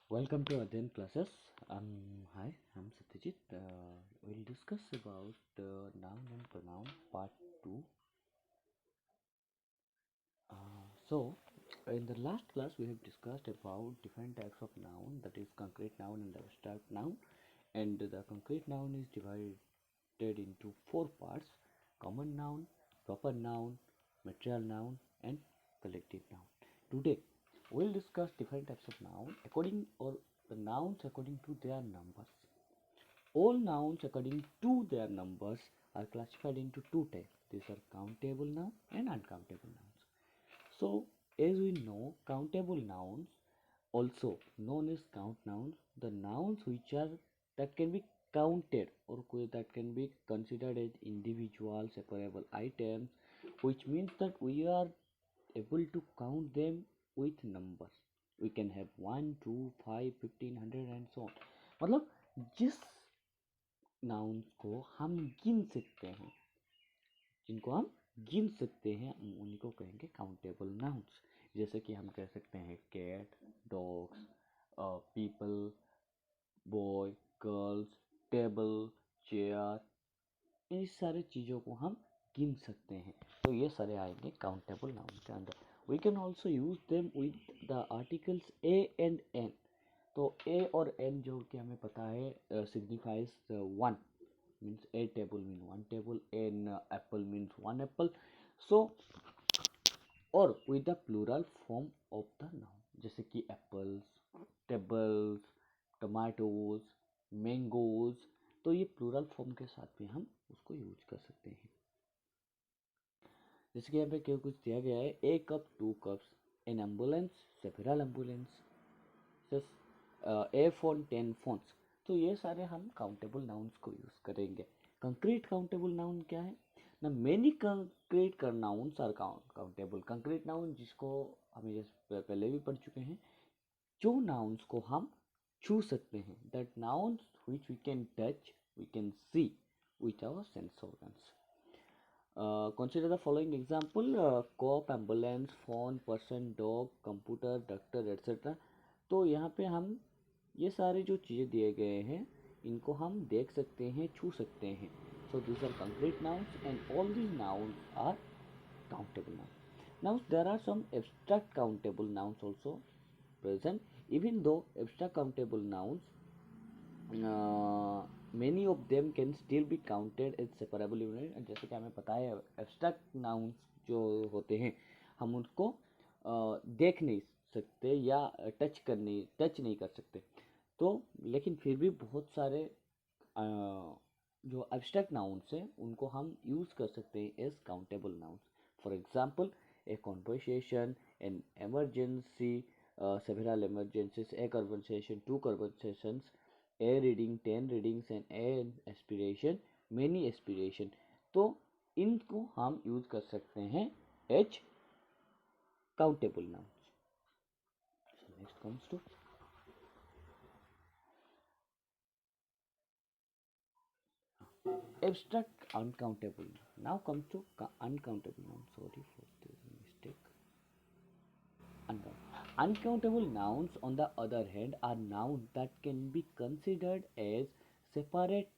Welcome to Adyan classes. Hi, I'm Satyajit. We'll discuss about noun and pronoun part 2. In the last class, we have discussed about different types of noun, that is concrete noun and abstract noun. And the concrete noun is divided into four parts: common noun, proper noun, material noun, and collective noun. Today, we'll discuss different types of noun according or the nouns according to their numbers. All nouns according to their numbers are classified into two types. These are countable noun and uncountable nouns. So, as we know, countable nouns, also known as count nouns, the nouns which are that can be counted or that can be considered as individual separable items, which means that we are able to count them with numbers. We can have 1, 2, 5, 15, 100 and so on. मतलब जिस nouns को हम गिन सकते हैं, जिनको हम गिन सकते हैं, उन्हीं को कहेंगे काउंटेबल नाउन्स. जैसे कि हम कह सकते हैं cat, dogs, people, boy, girls, table, chair, इस सारे चीज़ों को हम गिन सकते हैं. तो ये सारे आएंगे काउंटेबल नाउन के अंदर. We can also use them with the articles a and an. तो ए और एन जो कि हमें पता है signifies one, means a table mean one table, an apple means one apple. So or with the plural form of the noun, जैसे कि apples, tables, tomatoes, mangoes. तो ये प्लूरल फॉर्म के साथ भी हम उसको यूज कर सकते हैं. जैसे कि यहाँ पे क्या कुछ दिया गया है, a cup, two cups, an ambulance, several ambulance, a phone, 10 phones. तो ये सारे हम काउंटेबल नाउन्स को यूज करेंगे. कंक्रीट काउंटेबल नाउन क्या है ना? Many concrete nouns are countable. Concrete noun जिसको हम पहले भी पढ़ चुके हैं, जो नाउन्स को हम छू सकते हैं, that nouns which we can touch, we can see with our sense organs. Consider the following example: cop, ambulance, phone, person, dog, computer, doctor, etc. तो यहाँ पे हम ये सारे जो चीज़ें दिए गए हैं, इनको हम देख सकते हैं, छू सकते हैं. So these are concrete nouns and all these nouns are countable nouns. Now there are some abstract countable nouns also present. Even though abstract countable nouns, many of them can still be counted as separable unit. जैसे कि हमें पता है abstract nouns जो होते हैं, हम उनको देख नहीं सकते या टच नहीं कर सकते. तो लेकिन फिर भी बहुत सारे जो abstract nouns हैं, उनको हम यूज़ कर सकते हैं as countable nouns. For example, a conversation, an emergency, several emergencies, a conversation, two conversations, a reading, 10 readings and an aspiration, many aspiration. तो इनको हम यूज कर सकते हैं each countable nouns. Next comes to abstract uncountable. Now comes to uncountable nouns. Sorry for this mistake. Uncountable nouns, on the other hand, are nouns that can be considered as separate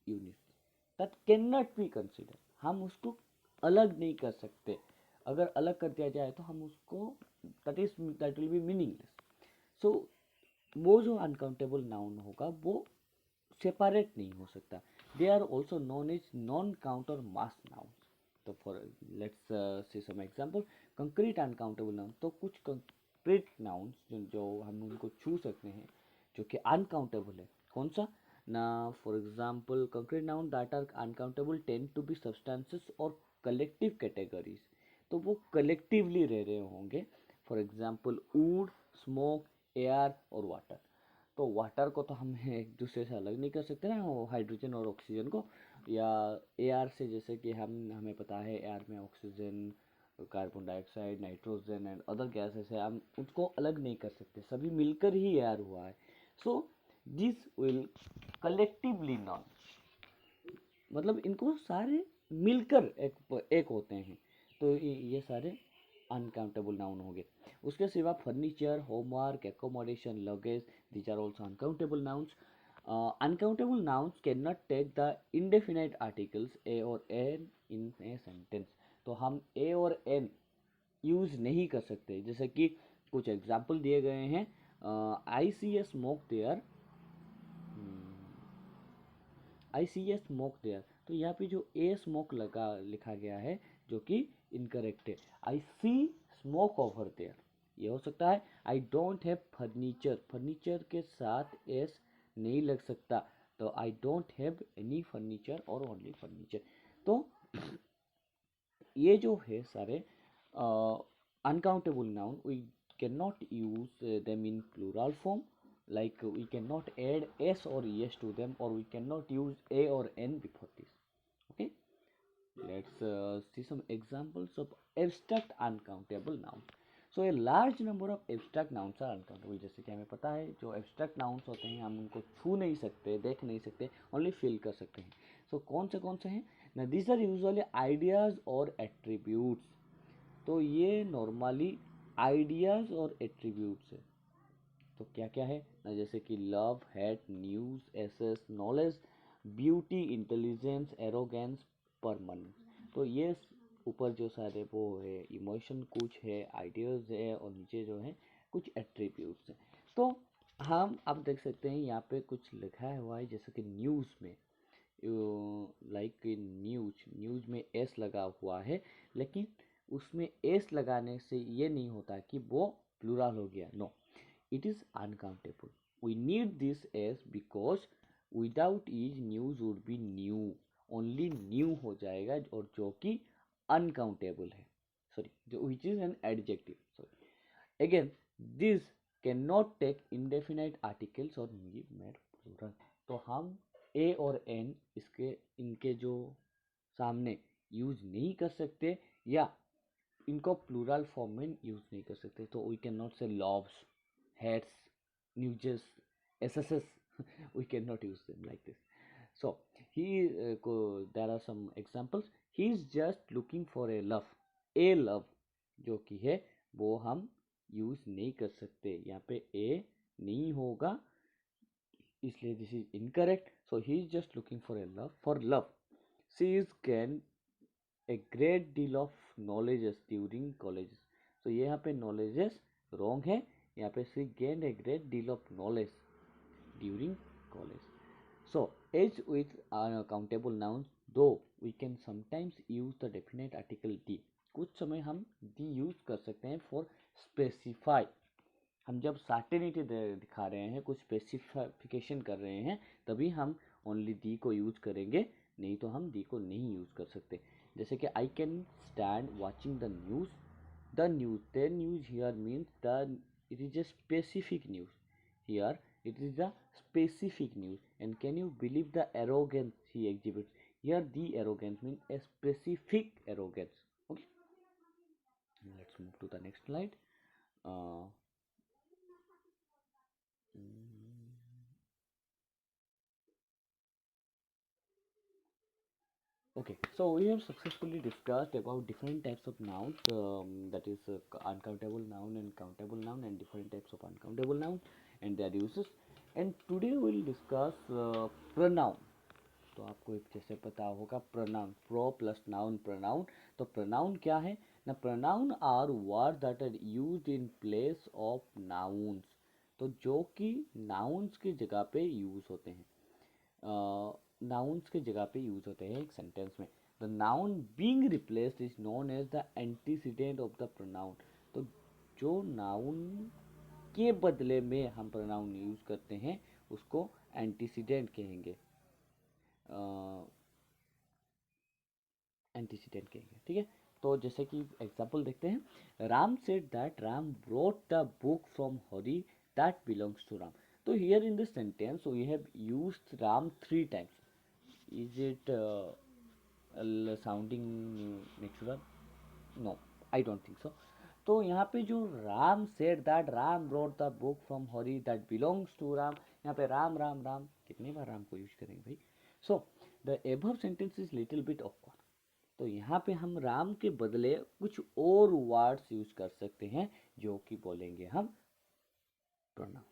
units. That cannot be considered. हम उसको अलग नहीं कर सकते. अगर अलग कर दिया जाए तो हम उसको that will be meaningless. So वो जो uncountable noun होगा वो सेपरेट नहीं हो सकता. They are also known as non count और मास नाउन्स. तो for let's see some example. Concrete uncountable noun, तो कुछ कंक्रीट नाउन्स जो हम उनको छू सकते हैं जो कि अनकाउंटेबल है. कौन सा ना? For example, concrete noun that are uncountable tend to be substances और कलेक्टिव कैटेगरीज. तो वो कलेक्टिवली रह रहे होंगे. For example, wood, smoke, air और वाटर. तो वाटर को तो हम एक दूसरे से अलग नहीं कर सकते ना, वो हाइड्रोजन और ऑक्सीजन को, या एयर से, जैसे कि हमें पता है एयर में oxygen, carbon dioxide, nitrogen and other gases है, हम उसको अलग नहीं कर सकते, सभी मिलकर ही एयर हुआ है. So this will collectively non, मतलब इनको सारे मिलकर एक होते हैं. तो ये सारे अनकाउंटेबल नाउन हो गए। उसके सिवा furniture, homework, accommodation, luggage, these are also uncountable nouns. Uncountable nouns can not take the indefinite articles a और एन इन ए सेंटेंस। तो हम ए और एन यूज नहीं कर सकते। जैसे कि कुछ एग्जाम्पल दिए गए हैं, I see a smoke there, I see a smoke there. तो यहाँ पे जो ए स्मोक लगा लिखा गया है जो कि इनकरेक्ट है। आई सी स्मोक ओवर देयर, ये हो सकता है। I don't have furniture, furniture के साथ एस नहीं लग सकता, तो I don't have any furniture और ओनली फर्नीचर। तो ये जो है सारे uncountable noun, we cannot use them in plural form, like we cannot add s or es to them, or we cannot use a or n before this. Okay, let's see some examples of abstract uncountable nouns. So a large number of abstract nouns are uncountable. जैसे कि हमें पता है जो abstract nouns होते हैं हम उनको छू नहीं सकते, देख नहीं सकते, only feel कर सकते हैं। So कौन से हैं? Now these are usually ideas or attributes. तो ये नॉर्मली आइडियाज और एट्रीब्यूट्स है। तो क्या क्या है ना, जैसे कि love, hate, news, aces, knowledge, beauty, intelligence, arrogance, permanence. तो ये ऊपर जो सारे वो है इमोशन कुछ है, आइडियाज है, और नीचे जो है कुछ एट्रीब्यूट्स है। तो हम अब देख सकते हैं यहाँ पे कुछ लिखा हुआ है, जैसे कि न्यूज़ में, लाइक न्यूज, न्यूज में एस लगा हुआ है, लेकिन उसमें एस लगाने से ये नहीं होता कि वो प्लूरल हो गया। No, it is uncountable. We need this S because without is news would be new, only new हो जाएगा, और जो कि अनकाउंटेबल है, सॉरी, जो which is an adjective, sorry. Again, this can not take indefinite articles और made plural. तो हम ए और एन इसके इनके जो सामने यूज नहीं कर सकते, या इनको प्लूरल फॉर्म में यूज नहीं कर सकते। तो वी कैन नॉट से लव्स, हेट्स, न्यूजेस, एसएसएस, we cannot use them like this. So he there are some examples. He is just looking for a love, a love जो कि है वो हम यूज नहीं कर सकते। यहाँ पे ए नहीं होगा, इसलिए this is incorrect. So he is just looking for a love, for love. She is can a great deal of knowledges during colleges. तो ये यहाँ पे नॉलेजेस रॉन्ग है, यहाँ पे she gain a great deal of knowledge during college. So as with uncountable nouns, though we can sometimes use the definite article the. कुछ समय हम डी यूज कर सकते हैं फॉर स्पेसिफाई। हम जब सर्टेनिटी दिखा रहे हैं, कुछ स्पेसिफिकेशन कर रहे हैं, तभी हम ओनली दी को यूज करेंगे, नहीं तो हम दी को नहीं यूज कर सकते। जैसे कि I can stand watching the news, the news here means the, it is a specific news, here it is a specific news. And can you believe the arrogance he exhibits? Here the arrogance means a specific arrogance. Okay, let's move to the next slide. uh, Okay, so we have successfully discussed about different types of nouns, that is uncountable noun and countable noun, and different types of uncountable noun and their uses. And today we will discuss pronoun. तो आपको एक जैसे पता होगा pronoun, pro plus noun pronoun. तो pronoun क्या है ना? pronoun are words that are used in place of nouns. तो जो कि nouns की जगह पे यूज होते हैं, नाउन्स के जगह पे यूज होते हैं एक सेंटेंस में। The noun being replaced is known as the antecedent of the pronoun. तो जो नाउन के बदले में हम प्रोनाउन यूज करते हैं उसको एंटीसीडेंट कहेंगे, एंटीसीडेंट कहेंगे, ठीक है। तो जैसे कि एग्जाम्पल देखते हैं, Ram said that Ram brought the book from Hari that belongs to Ram. तो here in this sentence we have used Ram 3 times. Is it sounding natural? No, I don't think so. तो यहाँ पे जो Ram said that Ram brought the book from Hari that belongs to Ram, यहाँ पे राम राम राम, कितनी बार राम को use करेंगे भाई? So the above sentence is little bit awkward. तो यहाँ पे हम राम के बदले कुछ और वर्ड्स यूज कर सकते हैं जो कि बोलेंगे हम प्रोनाउन।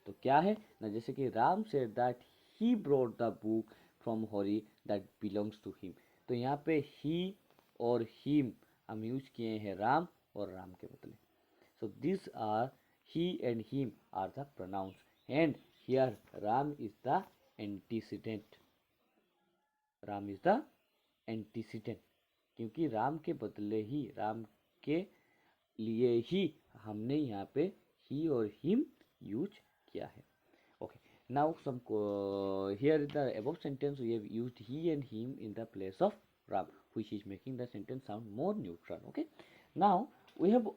तो क्या है ना, जैसे कि Ram said that he brought the book from Hari that belongs to him. तो यहाँ पे ही और हिम हम यूज किए हैं राम और राम के बदले। So these are he and him are the pronouns, and here Ram is the antecedent. Ram is the antecedent, क्योंकि राम के बदले ही, राम के लिए ही हमने यहाँ पे he और him यूज किया है. Okay, now some here in the above sentence we have used he and him in the place of Ram, which is making the sentence sound more neutral. Okay, now we have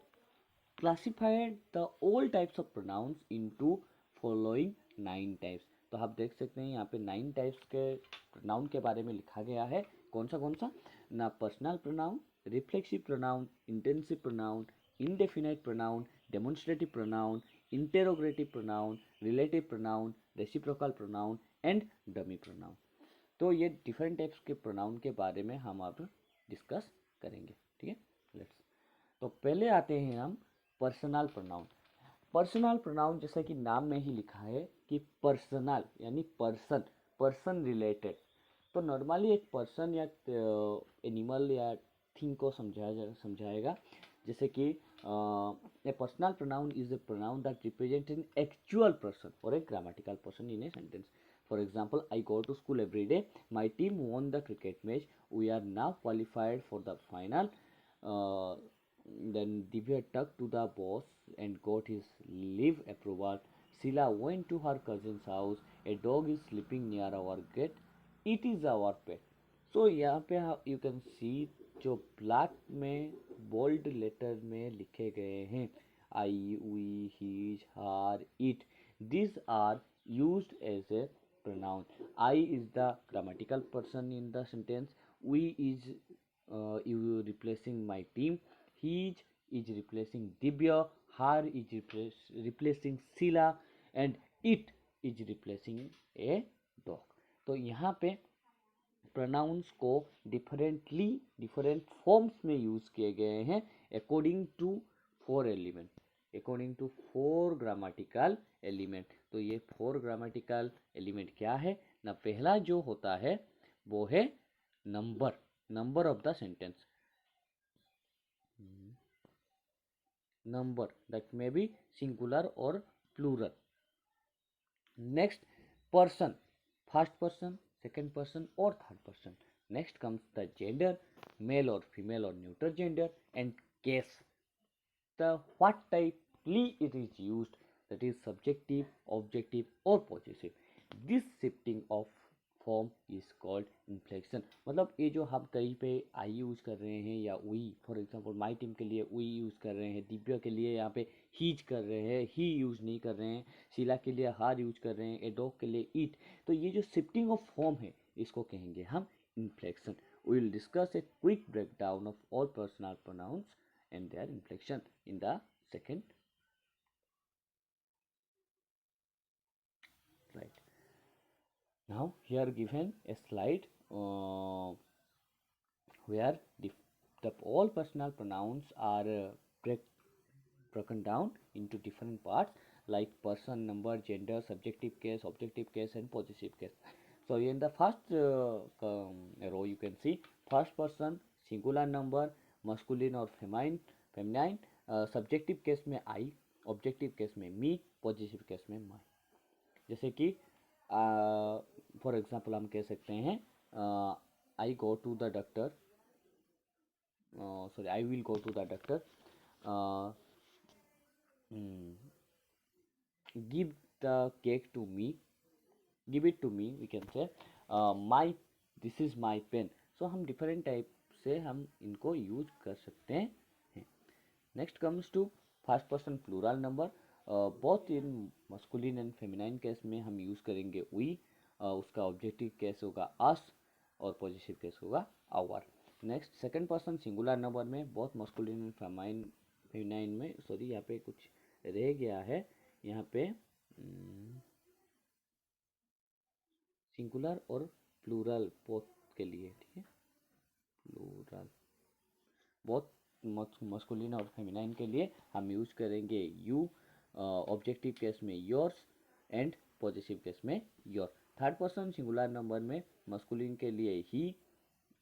classified the all types of pronouns into following 9 types. तो आप देख सकते हैं यहाँ पे 9 types के pronoun के बारे में लिखा गया है. कौन सा ना, personal pronoun, reflexive pronoun, intensive pronoun, indefinite pronoun, demonstrative pronoun, interrogative pronoun, relative pronoun, reciprocal pronoun and dummy pronoun. तो ये डिफरेंट टाइप्स के प्रोनाउन के बारे में हम अब डिस्कस करेंगे. ठीक है, लेट्स. तो पहले आते हैं हम पर्सनल प्रोनाउन. पर्सनल प्रोनाउन जैसे कि नाम में ही लिखा है कि पर्सनल यानी पर्सन रिलेटेड. तो नॉर्मली एक पर्सन या एनिमल या थिंग को समझाएगा. जैसे कि a personal pronoun is a pronoun that represent an actual person और a grammatical person in a sentence. For example, I go to school every day. My team won the cricket match. We are now qualified for the final. Then Divya talked to the boss and got his leave approval. Sheila went to her cousin's house. A dog is sleeping near our gate. It is our pet. So यहाँ पे you can see जो black में bold letter में लिखे गए हैं I, we, his, her, it. These are used as a pronoun. I is the grammatical person in the sentence. We is you replacing my team. He is replacing Divya. Her is replacing Sila, and it is replacing a dog. तो यहाँ पे pronounce को different forms में use किए गए हैं according to 4 element, according to 4 grammatical element. तो ये 4 ग्रामेटिकल एलिमेंट क्या है ना, पहला जो होता है वो है number of the sentence. Number that may be singular और plural. Next person, first person, second person और third person. Next comes the gender, male और फीमेल और neutral gender, and case, the what typely it is used, that is subjective, objective or possessive. This shifting of form is called inflection. मतलब ये जो हम कहीं पे आई use कर रहे हैं या we, for example my team के लिए वी यूज कर रहे हैं, दिव्या के लिए यहाँ पे हीज कर रहे हैं, ही यूज नहीं कर रहे हैं, शीला के लिए हार यूज कर रहे हैं, ए डॉग के लिए ईट. तो ये जो शिफ्टिंग ऑफ फॉर्म है इसको कहेंगे हम inflection. We will discuss a quick breakdown of all personal pronouns and their inflection in the second slide. Now here given a slide where the all personal pronouns are broken down into different parts like person, number, gender, subjective case, objective case and possessive case. So in the first row you can see first person, singular number, masculine or feminine, subjective case में I, objective case में me, possessive case में my. जैसे कि for example हम कह सकते हैं I go to the doctor, sorry, I will go to the doctor. Give the cake to me. Give it to me. We can say this is my pen. So हम different type से हम इनको use कर सकते हैं. Next comes to first person plural number. Both in masculine and feminine case में हम use करेंगे we. उसका objective case होगा us और possessive case होगा our. Next second person singular number में बहुत मस्कुलिन एंड फेमिनाइन में, सॉरी यहाँ पे कुछ रह गया है, यहाँ पे सिंगुलर और प्लूरल बोथ के लिए. ठीक है, प्लूरल बोथ मस्कुलिन और फेमिनाइन के लिए हम यूज करेंगे यू, ऑब्जेक्टिव केस में योर्स एंड पॉजिटिव केस में your. Third person singular number में मस्कुलिन के लिए ही,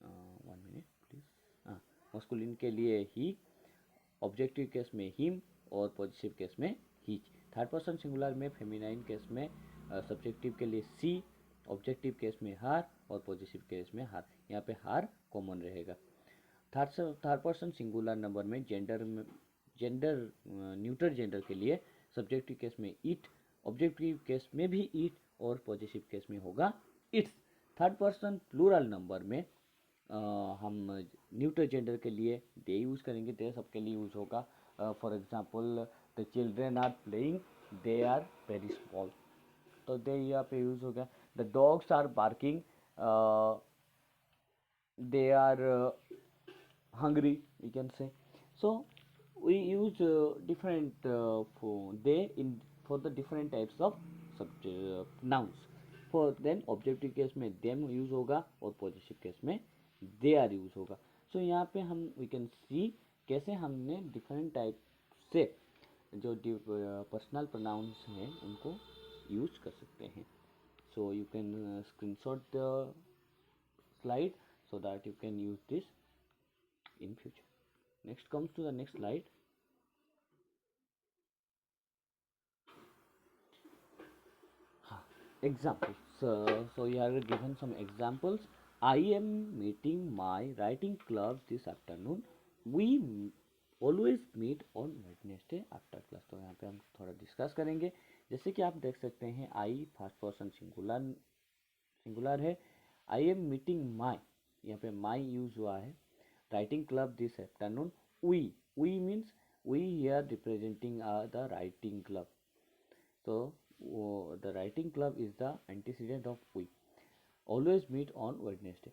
वन मिनट प्लीज, हाँ, मस्कुलिन के लिए ही, ऑब्जेक्टिव केस में हिम और पॉजिटिव केस में हीच। थर्ड पर्सन सिंगुलर में फेमिनाइन केस में सब्जेक्टिव के लिए सी, ऑब्जेक्टिव केस में हार और पॉजिटिव केस में हार। यहाँ पे हार कॉमन रहेगा। थर्ड पर्सन सिंगुलर नंबर में जेंडर न्यूट्रल जेंडर के लिए सब्जेक्टिव केस में इट, ऑब्जेक्टिव केस में भी इट और पॉजिटिव केस में होगा its. Third person plural number में हम न्यूट्रल जेंडर के लिए दे यूज़ करेंगे, दे सबके लिए यूज़ होगा। For example the children are playing, they are very small, तो दे यहाँ पे यूज़ हो गया। The dogs are barking, they are hungry, we can say. So we use different for they in for the different types of nouns. For then objective case में them use होगा और positive case में they are use होगा। सो यहाँ पे हम we can see कैसे हमने डिफरेंट टाइप से जो पर्सनल प्रोनाउंस हैं उनको यूज कर सकते हैं। So you can screenshot the slide so that you can use this in future. Next comes to the next slide. Examples. So you are given some examples. I am meeting my writing club this afternoon. We always meet on Wednesday after class. तो यहाँ पे हम थोड़ा discuss करेंगे। जैसे कि आप देख सकते हैं आई फर्स्ट पर्सन सिंगुलर है। आई एम मीटिंग माई, यहाँ पे माई यूज हुआ है। Writing club this afternoon, we means we here representing the writing club, तो the writing club is the antecedent of we. Always meet on Wednesday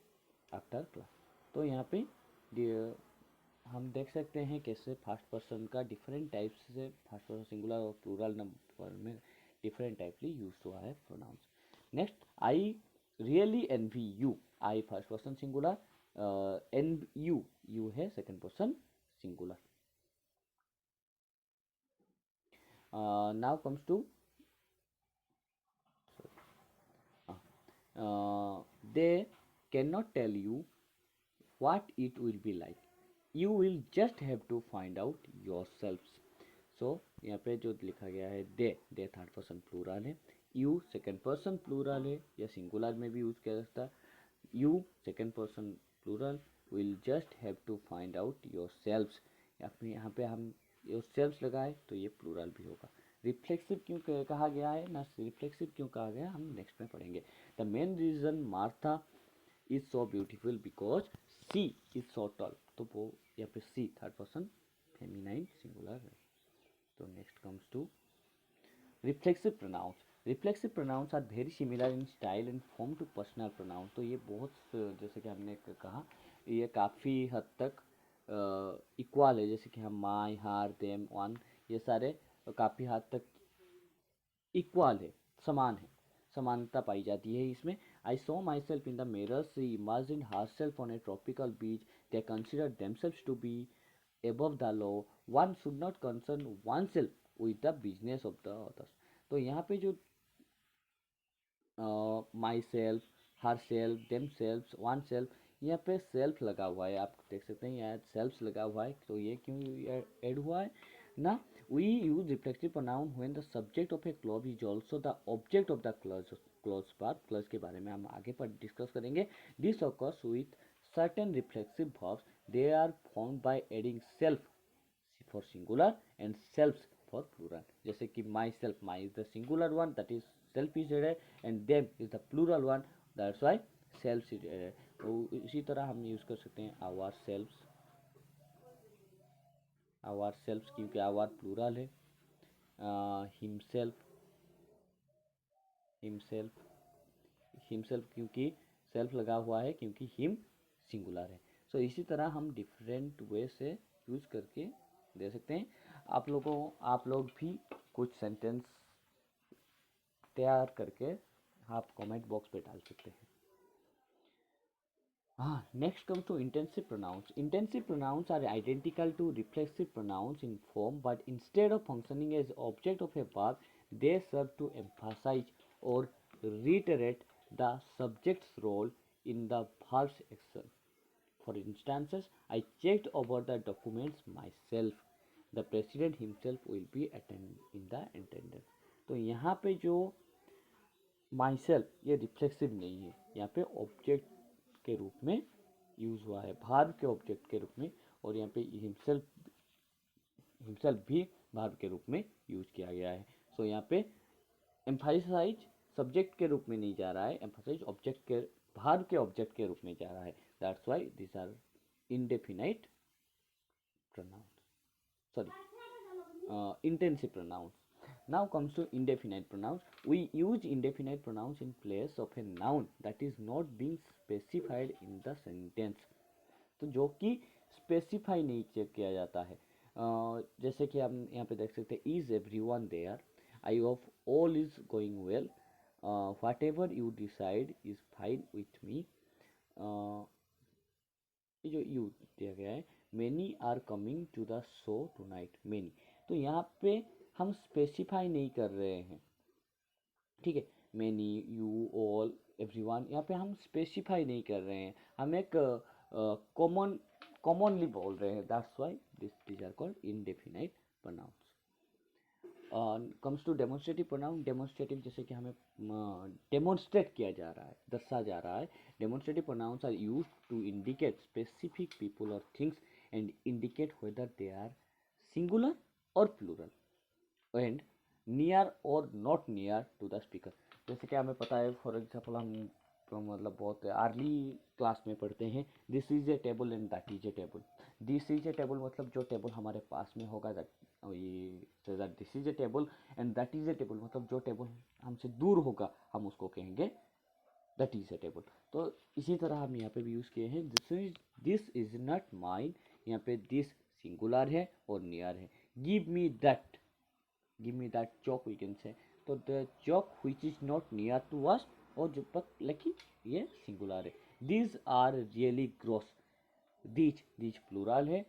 after class, तो यहाँ पे हम देख सकते हैं कैसे फर्स्ट पर्सन का डिफरेंट टाइप्स से फर्स्ट पर्सन सिंगुलर और प्लूरल नंबर में डिफरेंट टाइपली यूज हुआ है pronouns. Next, I really envy you, I first person singular, and you है second person singular. Now comes to they cannot tell you what it will be like, you will just have to find out yourselves. so यहाँ पे जो लिखा गया है they third person plural है, you second person plural है या singular में भी यूज किया जाता है। You second person plural, will just have to find out yourselves, यहाँ पे हम योर सेल्व्स लगाए तो ये प्लूरल भी होगा। रिफ्लेक्सिव क्यों कहा गया है ना, रिफ्लेक्सिव क्यों कहा गया हम नेक्स्ट में पढ़ेंगे। The main reason Martha is so beautiful because she is so tall, तो वो यहाँ पे she third person feminine singular है। तो next comes to reflexive pronouns. Reflexive pronouns are very similar in style and form to personal pronouns, तो ये बहुत जैसे कि हमने कहा ये काफ़ी हद तक इक्वल है, जैसे कि हम माई हार देम वन, ये सारे काफ़ी हद तक इक्वल है, समान है, समानता पाई जाती है इसमें। I saw my self in the mirror, she imagined herself on a tropical beach, they consider themselves to be above the law, one should not concern oneself with the business of the others। तो यहाँ पे जो my self, her self, them self, one self, यहाँ पे self लगा हुआ है, आप देख सकते हैं यहाँ सेल्फ लगा हुआ है, तो ये क्यों ऐड हुआ है ना। We use reflexive pronoun when the subject of a clause is also the object of the clause पर। क्लॉज के बारे में हम आगे पर डिस्कस करेंगे। This occurs with certain reflexive verbs, they are formed by adding self for singular and selves for plural। जैसे कि my self, my is the singular one, that is self is added, and them is the plural one, that's why self is added. तो इसी तरह हम use कर सकते हैं our selves, our selves क्योंकि आवर प्लूरल है, हिमसेल्फ, हिमसेल्फ, हिमसेल्फ क्योंकि सेल्फ लगा हुआ है क्योंकि हिम सिंगुलर है। सो इसी तरह हम डिफरेंट वे से यूज करके दे सकते हैं। आप लोग भी कुछ सेंटेंस तैयार करके आप कमेंट बॉक्स पे डाल सकते हैं। Next comes to intensive pronouns. Intensive pronouns are identical to reflexive pronouns in form, but instead of functioning as object of a verb, they serve to emphasize or reiterate the subject's role in the verb's action. For instances, I checked over the documents myself. The president himself will be attend in the attendance. तो यहाँ पे जो my self ये reflexive नहीं है, यहाँ पे object के रूप में यूज हुआ है, भार्ब के ऑब्जेक्ट के रूप में, और यहाँ पे हिमसेल्फ भी भार्ब के रूप में यूज किया गया है. सो यहाँ पे एम्फासाइज सब्जेक्ट के रूप में नहीं जा रहा है, एम्फासाइज ऑब्जेक्ट के भार्ब के ऑब्जेक्ट के रूप में जा रहा है. That's why this are indefinite pronouns, sorry, intensive pronouns. Now comes to indefinite pronouns. We use indefinite pronouns in place of a noun that is not being specified in the sentence. तो जो कि specify नहीं किया जाता है. जैसे कि हम यहाँ पे देख सकते हैं, is every one there, I hope all is going well, what ever you decide is fine with me. ये जो यू दिया गया है, many are coming to the show tonight, many. तो यहाँ पे हम स्पेसिफाई नहीं कर रहे हैं, ठीक है. मेनी, यू, ऑल, एवरीवन, यहाँ पे हम स्पेसिफाई नहीं कर रहे हैं, हम एक कॉमनली बोल रहे हैं. That's why these are called indefinite pronouns. Comes to demonstrative pronoun. Demonstrative जैसे कि हमें डेमोन्स्ट्रेट किया जा रहा है, दर्शा जा रहा है. Demonstrative pronouns are use to indicate specific people और things and indicate whether they are singular और प्लूरल एंड नियर और not near to the speaker. जैसे कि हमें पता है, फॉर एग्जाम्पल हम तो मतलब बहुत अर्ली क्लास में पढ़ते हैं, this is a table and that is a table. This is a table मतलब जो टेबल हमारे पास में होगा, this is a table, and that is a table मतलब जो टेबल हमसे दूर होगा हम उसको कहेंगे दैट इज ए टेबल. तो इसी तरह हम यहाँ पे भी यूज़ किए हैं, दिस इज नॉट माइन. यहाँ पे दिस सिंगुलर है और नियर है. Give me that chalk we can say. तो the chalk which is not near to us, और जो पर लेकिन ये सिंगुलर है. These are really gross. These plural है,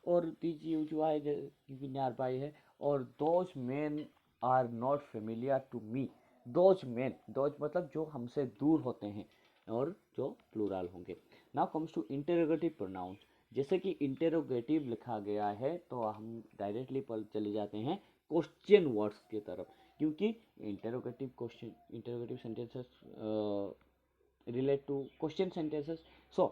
और दीज यूज हुआ है नियर बाय है. और those man are not familiar to me. Those man, those मतलब जो हमसे दूर होते हैं, और जो प्लूरल होंगे. Now comes to interrogative pronouns. जैसे कि इंटेरोगेटिव लिखा गया है तो हम डायरेक्टली पर चले जाते हैं क्वेश्चन वर्ड्स की तरफ, क्योंकि interrogative sentences relate to question sentences. So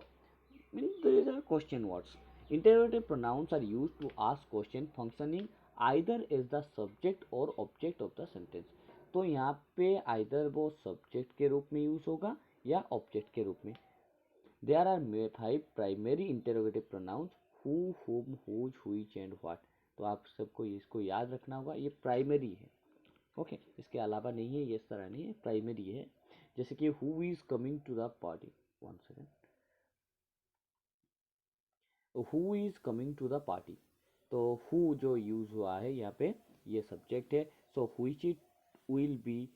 these are question words. Interrogative pronouns are used to ask question functioning either as the subject or object of the sentence. तो यहाँ पे either वो subject के रूप में यूज होगा या object के रूप में. There are 5 primary interrogative pronouns: who, whom, whose, which and what. तो आप सबको इसको याद रखना होगा, ये प्राइमरी है. ओके, इसके अलावा नहीं है, ये इस तरह नहीं है, प्राइमरी है. जैसे कि who is coming to the party, one second, who is coming to the party. तो हु जो यूज हुआ है यहाँ पे, ये सब्जेक्ट है. So which it will be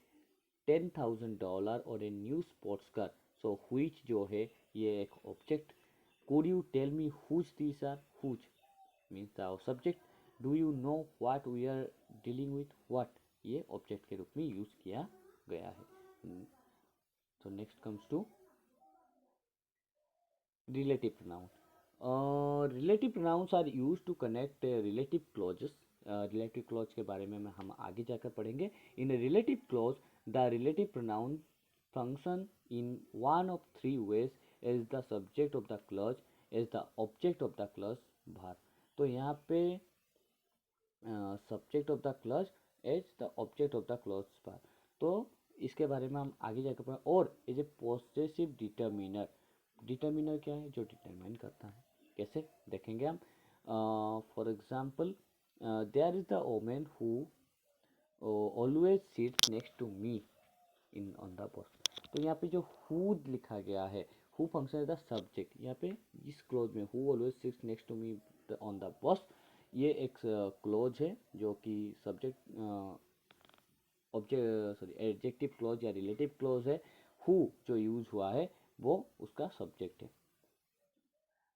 $10,000 और a new sports car. So which जो है ये एक object. Could you tell me whose these are. Whose means the subject. Do you know what we are dealing with. What ये object के रूप में use किया गया है. So next comes to relative pronoun. Relative pronouns are used to connect relative clauses. Relative clause के बारे में हम आगे जाकर पढ़ेंगे. In a relative clause, the relative pronoun function in one of three ways: as the subject of the clause, as the object of the clause, भार. तो यहाँ पे subject of the clause as the object of the clause पर. तो इसके बारे में हम आगे जाकर पढ़ें. और as a possessive determiner. Determiner क्या है, जो डिटरमाइन करता है. कैसे देखेंगे हम. For example, there is the women who always sits next to me in on the bus. तो यहाँ पे जो हु लिखा गया है, हु फंक्शन है द सब्जेक्ट. यहाँ पे इस क्लोज में who always sits next to me on the bus, ये एक क्लोज है जो कि subject object sorry adjective close या रिलेटिव क्लोज है. हु जो यूज हुआ है वो उसका सब्जेक्ट है.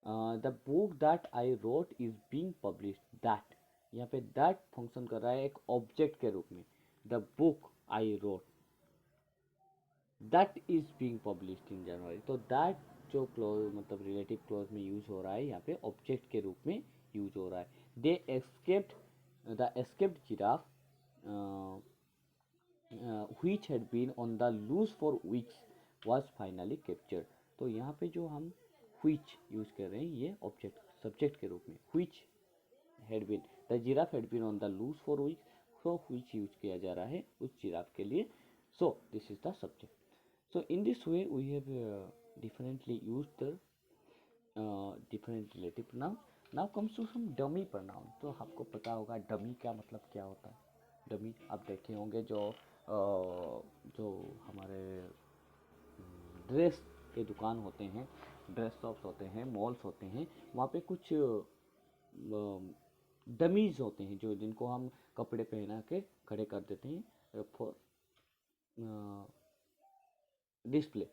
The book that I wrote is being published. That, यहाँ पे दैट फंक्शन कर रहा है एक ऑब्जेक्ट के रूप में। The book I wrote that is being published in January. तो दैट जो क्लॉज मतलब रिलेटिव क्लॉज में यूज हो रहा है, यहाँ पे ऑब्जेक्ट के रूप में यूज हो रहा है। They escaped the escaped giraffe which had been on the loose for weeks was finally captured। तो यहाँ पे जो हम which यूज कर रहे हैं ये ऑब्जेक्ट सब्जेक्ट के रूप में। which had been, the giraffe had been on the loose for weeks, so which use किया जा रहा है उस जिराफ के लिए। so this is the subject। so in this way we have differently used the different relative pronoun। now comes to some dummy pronoun। तो आपको पता होगा dummy का मतलब क्या होता है। डमी आप देखे होंगे जो हमारे ड्रेस के दुकान होते हैं, ड्रेस शॉप्स होते हैं, मॉल्स होते हैं, वहाँ पे कुछ डमीज होते हैं जो जिनको हम कपड़े पहना के खड़े कर देते हैं फॉर डिस्प्ले।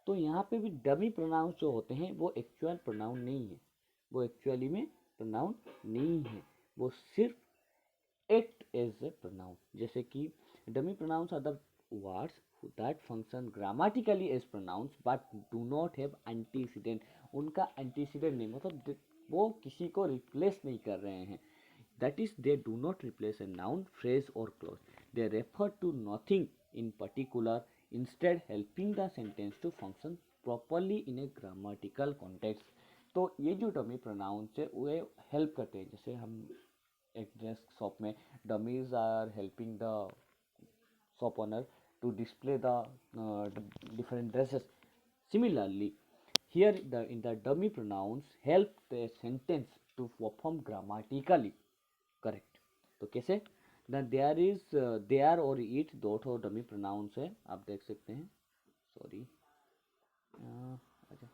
तो यहाँ पे भी डमी प्रोनाउंस जो होते हैं वो एक्चुअल प्रोनाउन नहीं है, वो एक्चुअली में प्रोनाउन नहीं है, वो सिर्फ एक्ट एज ए प्रोनाउन। जैसे कि dummy pronouns are the words that function grammatically as pronouns but do not have antecedent. उनका एंटीसीडेंट नहीं, मतलब वो किसी को रिप्लेस नहीं कर रहे हैं। That is they do not replace a noun, phrase और clause. They refer to nothing in particular, instead helping the sentence to function properly in a grammatical context। तो ये जो डमी प्रोनाउंस है वो हेल्प करते हैं। जैसे हम एक ड्रेस शॉप में dummies are helping the shop owner to display the different dresses। Similarly, here in the dummy pronouns help the sentence to perform grammatically correct। तो कैसे? देयर इज देयर और इट दो ठो डमी प्रोनाउंस है, आप देख सकते हैं। सॉरी, अच्छा,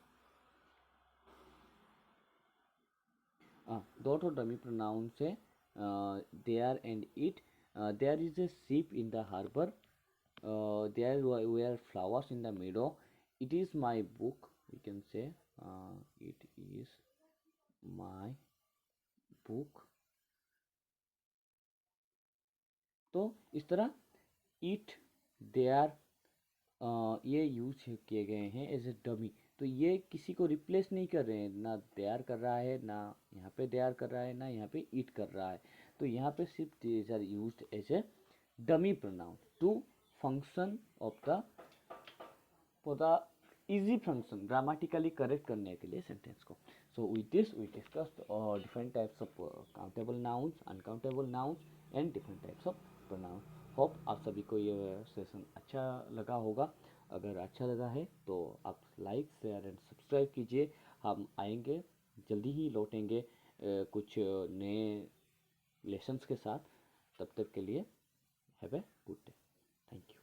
दो ठो डमी प्रोनाउंस है, there and it. There is a ship in the harbour, there were flowers in the meadow, it is my book, we can say it is my book। तो इस तरह इट, देयर ये use किए गए हैं as a dummy. तो ये किसी को रिप्लेस नहीं कर रहे हैं, ना देयर कर रहा है, ना यहाँ पे देयर कर रहा है, ना यहाँ पे इट कर रहा है। तो यहाँ पे सिर्फ these are used as a dummy pronoun to function of the for the easy function, grammatically correct करने के लिए सेंटेंस को। So with this we discussed different types of countable nouns, uncountable nouns and different types of pronoun. Hope आप सभी को ये session अच्छा लगा होगा। अगर अच्छा लगा है तो आप लाइक शेयर एंड सब्सक्राइब कीजिए। हम आएंगे जल्दी ही लौटेंगे कुछ नए लेसन्स के साथ। तब तक के लिए have a good day. Thank you.